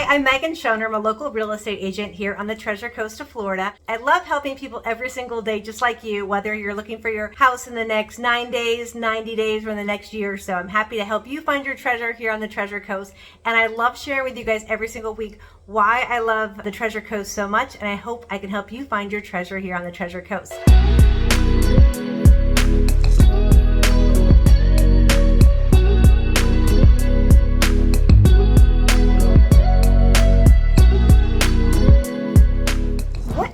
Hi, I'm Megan Schoner. I'm a local real estate agent here on the Treasure Coast of Florida. I love helping people every single day, just like you, whether you're looking for your house in the next 9 days, 90 days, or in the next year or so. I'm happy to help you find your treasure here on the Treasure Coast. And I love sharing with you guys every single week why I love the Treasure Coast so much. And I hope I can help you find your treasure here on the Treasure Coast.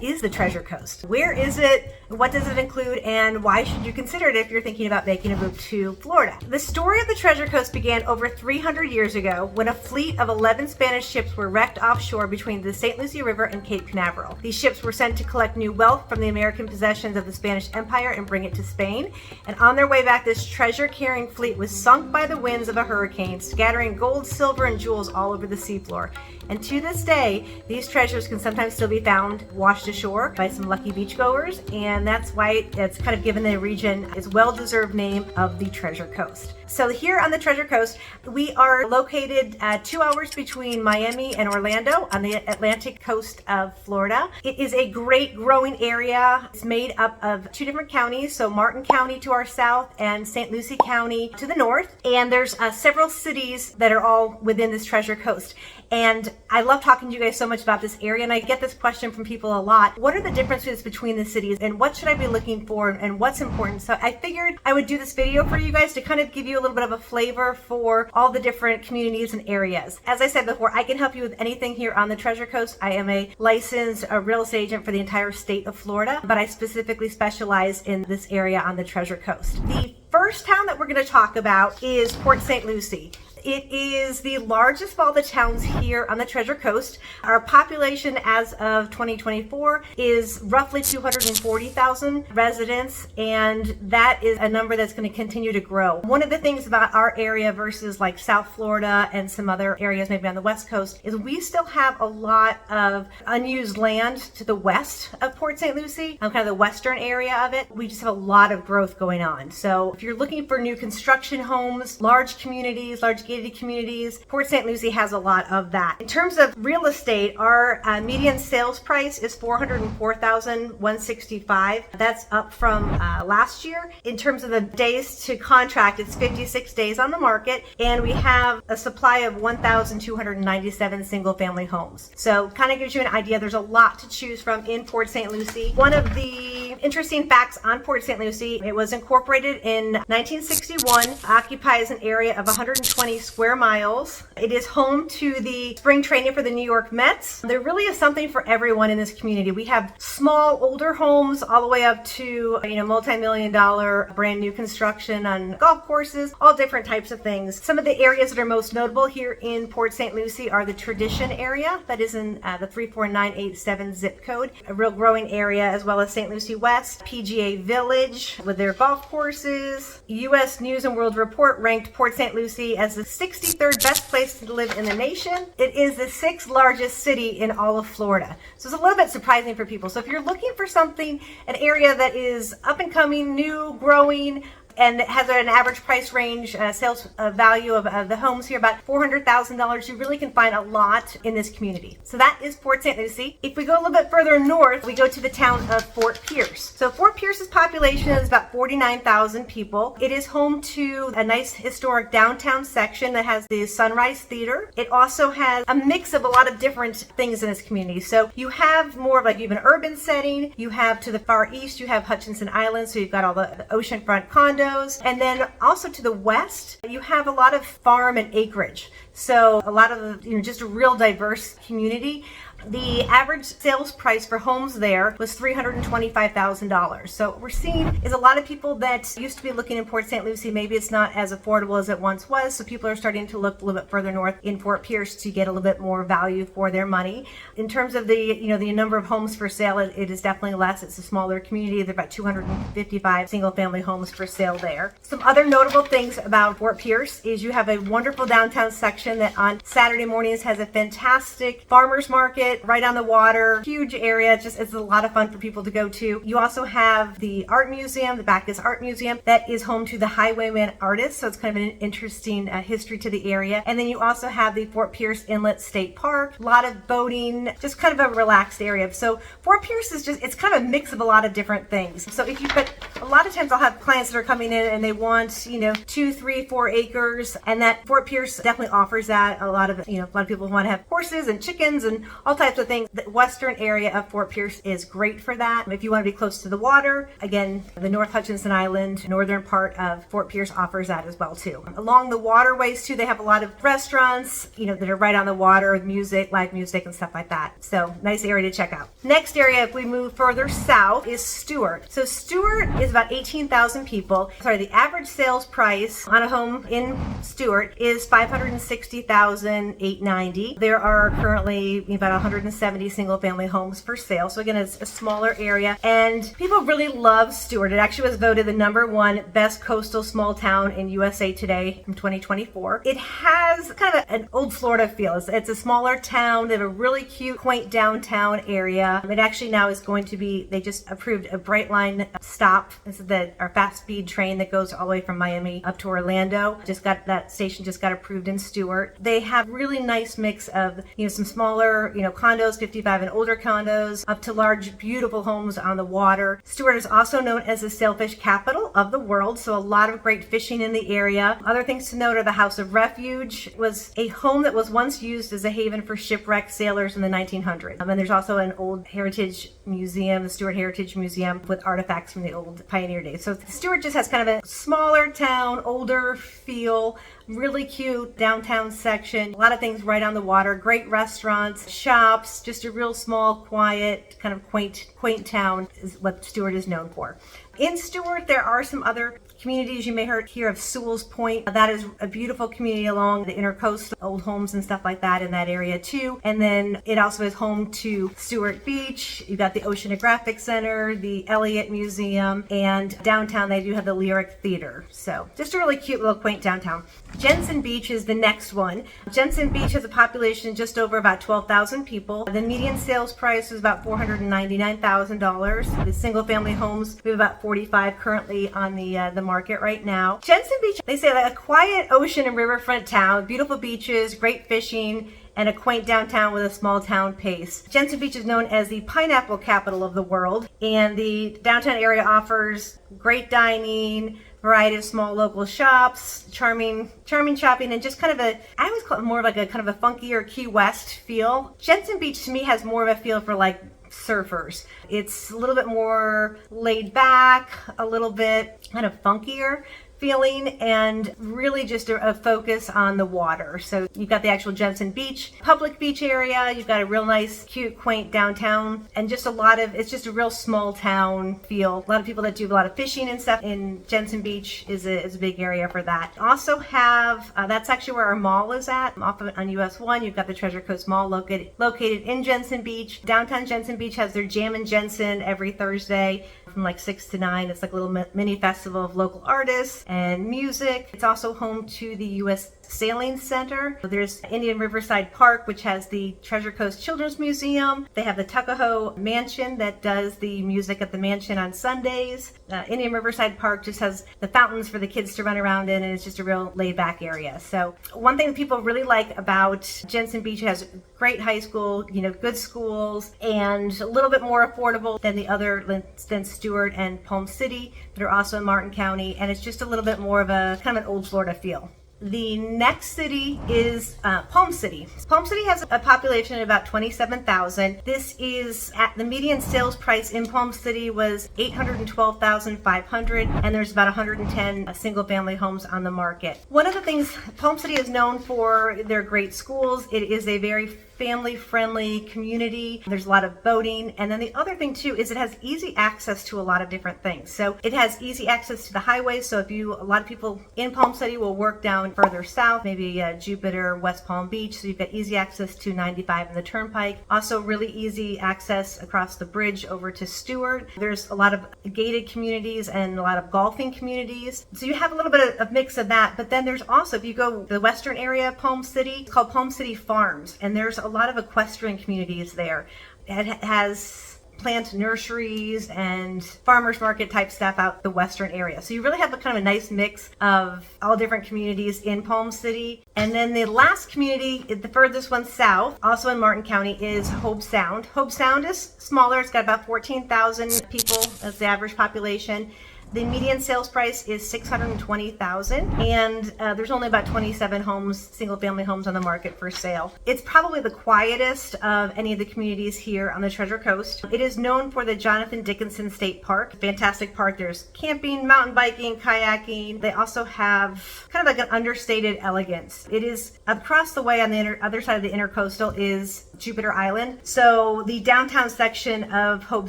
Is the Treasure Coast? Where is it? What does it include? And why should you consider it if you're thinking about making a move to Florida? The story of the Treasure Coast began over 300 years ago when a fleet of 11 Spanish ships were wrecked offshore between the St Lucie River and Cape Canaveral. These ships were sent to collect new wealth from the American possessions of the Spanish Empire and bring it to Spain. And on their way back, this treasure-carrying fleet was sunk by the winds of a hurricane, scattering gold, silver, and jewels all over the seafloor. And to this day, these treasures can sometimes still be found washed ashore by some lucky beachgoers, and that's why it's kind of given the region its well-deserved name of the Treasure Coast. So here on the Treasure Coast, we are located 2 hours between Miami and Orlando on the Atlantic coast of Florida. It is a great growing area. It's made up of 2 different counties, so Martin County to our south and St Lucie County to the north. And there's several cities that are all within this Treasure Coast. And I love talking to you guys so much about this area, and I get this question from people a lot. What are the differences between the cities, and what should I be looking for, and what's important? So I figured I would do this video for you guys to kind of give you a little bit of a flavor for all the different communities and areas. As I said before, I can help you with anything here on the Treasure Coast. I am a licensed real estate agent for the entire state of Florida, but I specifically specialize in this area on the Treasure Coast. The first town that we're going to talk about is Port St Lucie. It is the largest of all the towns here on the Treasure Coast. Our population as of 2024 is roughly 240,000 residents, and that is a number that's going to continue to grow. One of the things about our area versus like South Florida and some other areas maybe on the West Coast is we still have a lot of unused land to the west of Port St Lucie, kind of the western area of it. We just have a lot of growth going on. So if you're looking for new construction homes, large communities, large gated communities, Port St Lucie has a lot of that. In terms of real estate, our median sales price is $404,165. That's up from last year. In terms of the days to contract, it's 56 days on the market, and we have a supply of 1,297 single family homes. So kind of gives you an idea. There's a lot to choose from in Port St Lucie. One of the interesting facts on Port St Lucie, it was incorporated in 1961, occupies an area of 120 square miles. It is home to the spring training for the New York Mets. There really is something for everyone in this community. We have small, older homes all the way up to, multi-million dollar brand new construction on golf courses, all different types of things. Some of the areas that are most notable here in Port St Lucie are the Tradition area, that is in the 34987 zip code, a real growing area, as well as St Lucie West, PGA Village with their golf courses. U.S. News and World Report ranked Port St Lucie as the 63rd best place to live in the nation. It is the 6th largest city in all of Florida. So it's a little bit surprising for people. So if you're looking for something, an area that is up and coming, new, growing, and it has an average price range, sales value of the homes here about $400,000. You really can find a lot in this community. So that is Port St Lucie. If we go a little bit further north, we go to the town of Fort Pierce. So Fort Pierce's population is about 49,000 people. It is home to a nice historic downtown section that has the Sunrise Theater. It also has a mix of a lot of different things in this community. So you have more of like you have an urban setting. You have to the far east, you have Hutchinson Island. So you've got all the oceanfront condos. And then also to the west, you have a lot of farm and acreage. So a lot of, just a real diverse community. The average sales price for homes there was $325,000. So what we're seeing is a lot of people that used to be looking in Port St Lucie, maybe it's not as affordable as it once was. So people are starting to look a little bit further north in Fort Pierce to get a little bit more value for their money. In terms of the, the number of homes for sale, it is definitely less. It's a smaller community. There are about 255 single family homes for sale there. Some other notable things about Fort Pierce is you have a wonderful downtown section that on Saturday mornings has a fantastic farmers market. market, right on the water, huge area. It's a lot of fun for people to go to. You also have the art museum, the Bacchus Art Museum, that is home to the Highwayman artists. So it's kind of an interesting history to the area. And then you also have the Fort Pierce Inlet State Park, a lot of boating, just kind of a relaxed area. So Fort Pierce is it's kind of a mix of a lot of different things. So but a lot of times I'll have clients that are coming in and they want, 2, 3, 4 acres, and that Fort Pierce definitely offers that. A lot of people want to have horses and chickens and all types of things. The western area of Fort Pierce is great for that. If you want to be close to the water, again, the North Hutchinson Island, northern part of Fort Pierce offers that as well too. Along the waterways too, they have a lot of restaurants, that are right on the water with music, live music and stuff like that. So nice area to check out. Next area, if we move further south, is Stuart. So Stuart is about 18,000 people. The average sales price on a home in Stuart is $560,890. There are currently about 170 single family homes for sale. So again, it's a smaller area and people really love Stuart. It actually was voted the #1 best coastal small town in USA Today from 2024. It has kind of an old Florida feel. It's a smaller town. They have a really cute, quaint downtown area. It actually now is going to be, they just approved a Brightline stop. This is our fast speed train that goes all the way from Miami up to Orlando. That station just got approved in Stuart. They have really nice mix of, some smaller, condos, 55 and older condos, up to large, beautiful homes on the water. Stuart is also known as the sailfish capital of the world, so a lot of great fishing in the area. Other things to note are the House of Refuge was a home that was once used as a haven for shipwrecked sailors in the 1900s. And there's also an old heritage museum, the Stuart Heritage Museum, with artifacts from the old pioneer days. So Stuart just has kind of a smaller town, older feel, really cute downtown section, a lot of things right on the water, great restaurants, shops, just a real small, quiet, kind of quaint town is what Stuart is known for. In Stuart, there are some other communities. You may hear of Sewell's Point. That is a beautiful community along the intercoast, old homes and stuff like that in that area too. And then it also is home to Stuart Beach. You've got the Oceanographic Center, the Elliott Museum, and downtown they do have the Lyric Theater. So just a really cute little quaint downtown. Jensen Beach is the next one. Jensen Beach has a population just over about 12,000 people. The median sales price is about $499,000. The single family homes, we have about 45 currently on the market right now. Jensen Beach, they say like a quiet ocean and riverfront town, beautiful beaches, great fishing, and a quaint downtown with a small town pace. Jensen Beach is known as the pineapple capital of the world, and the downtown area offers great dining, variety of small local shops, charming shopping, and just kind of I always call it more of like a kind of a funkier Key West feel. Jensen Beach to me has more of a feel for like surfers. It's a little bit more laid back, a little bit kind of funkier feeling, and really just a focus on the water. So you've got the actual Jensen Beach, public beach area. You've got a real nice, cute, quaint downtown, and just it's just a real small town feel. A lot of people that do a lot of fishing and stuff in Jensen Beach is a big area for that. Also have, that's actually where our mall is at, off on US 1. You've got the Treasure Coast Mall located in Jensen Beach. Downtown Jensen Beach has their Jam and Jensen every Thursday from like 6 to 9. It's like a little mini festival of local artists and music. It's also home to the U.S. Sailing Center. There's Indian Riverside Park, which has the Treasure Coast Children's Museum. They have the Tuckahoe Mansion that does the music at the mansion on Sundays. Indian Riverside Park just has the fountains for the kids to run around in, and it's just a real laid-back area. So one thing that people really like about Jensen Beach, has great high school, good schools, and a little bit more affordable than Stuart and Palm City, that are also in Martin County, and it's just a little bit more of a kind of an old Florida feel. The next city is Palm City. Palm City has a population of about 27,000. This is at the median sales price in Palm City was $812,500, and there's about 110 single family homes on the market. One of the things Palm City is known for, their great schools. It is a very family-friendly community. There's a lot of boating. And then the other thing too is it has easy access to a lot of different things. So it has easy access to the highways. So a lot of people in Palm City will work down further south, maybe Jupiter, West Palm Beach. So you've got easy access to 95 and the Turnpike. Also really easy access across the bridge over to Stuart. There's a lot of gated communities and a lot of golfing communities. So you have a little bit of mix of that. But then there's also, if you go to the western area of Palm City, it's called Palm City Farms. And there's a a lot of equestrian communities there. It has plant nurseries and farmers market type stuff out the western area. So you really have a kind of a nice mix of all different communities in Palm City. And then the last community, the furthest one south, also in Martin County, is Hobe Sound. Hobe Sound is smaller. It's got about 14,000 people. That's the average population. The median sales price is $620,000, and there's only about 27 homes, single-family homes on the market for sale. It's probably the quietest of any of the communities here on the Treasure Coast. It is known for the Jonathan Dickinson State Park. Fantastic park. There's camping, mountain biking, kayaking. They also have kind of like an understated elegance. It is across the way on the other side of the Intercoastal is Jupiter Island. So the downtown section of Hobe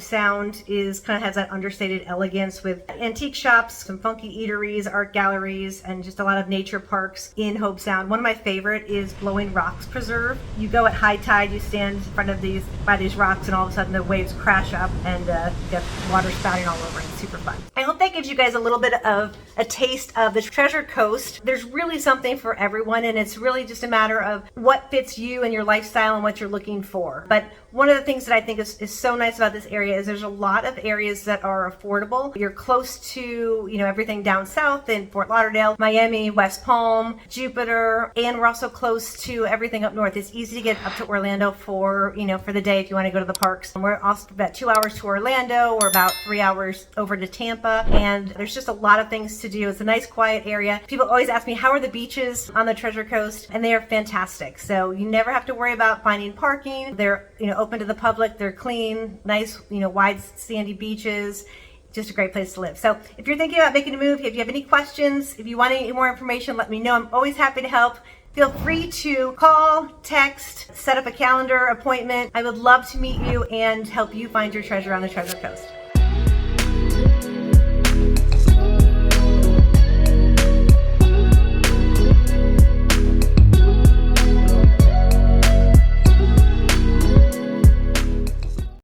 Sound is kind of has that understated elegance with antique shops, some funky eateries, art galleries, and just a lot of nature parks in Hobe Sound. One of my favorite is Blowing Rocks Preserve. You go at high tide, you stand in front of by these rocks, and all of a sudden the waves crash up and get water spouting all over. It's super fun. I hope that gives you guys a little bit of a taste of the Treasure Coast. There's really something for everyone, and it's really just a matter of what fits you and your lifestyle and what you're looking for. But one of the things that I think is so nice about this area is there's a lot of areas that are affordable. You're close to, everything down south in Fort Lauderdale, Miami, West Palm, Jupiter, and we're also close to everything up north. It's easy to get up to Orlando for the day if you want to go to the parks. And we're also about 2 hours to Orlando. We're about 3 hours over to Tampa, and there's just a lot of things to do. It's a nice, quiet area. People always ask me, how are the beaches on the Treasure Coast? And they are fantastic. So you never have to worry about finding parking. They're, open to the public. They're clean, nice, wide sandy beaches. Just a great place to live. So if you're thinking about making a move, if you have any questions, if you want any more information, let me know. I'm always happy to help. Feel free to call, text, set up a calendar appointment. I would love to meet you and help you find your treasure on the Treasure Coast.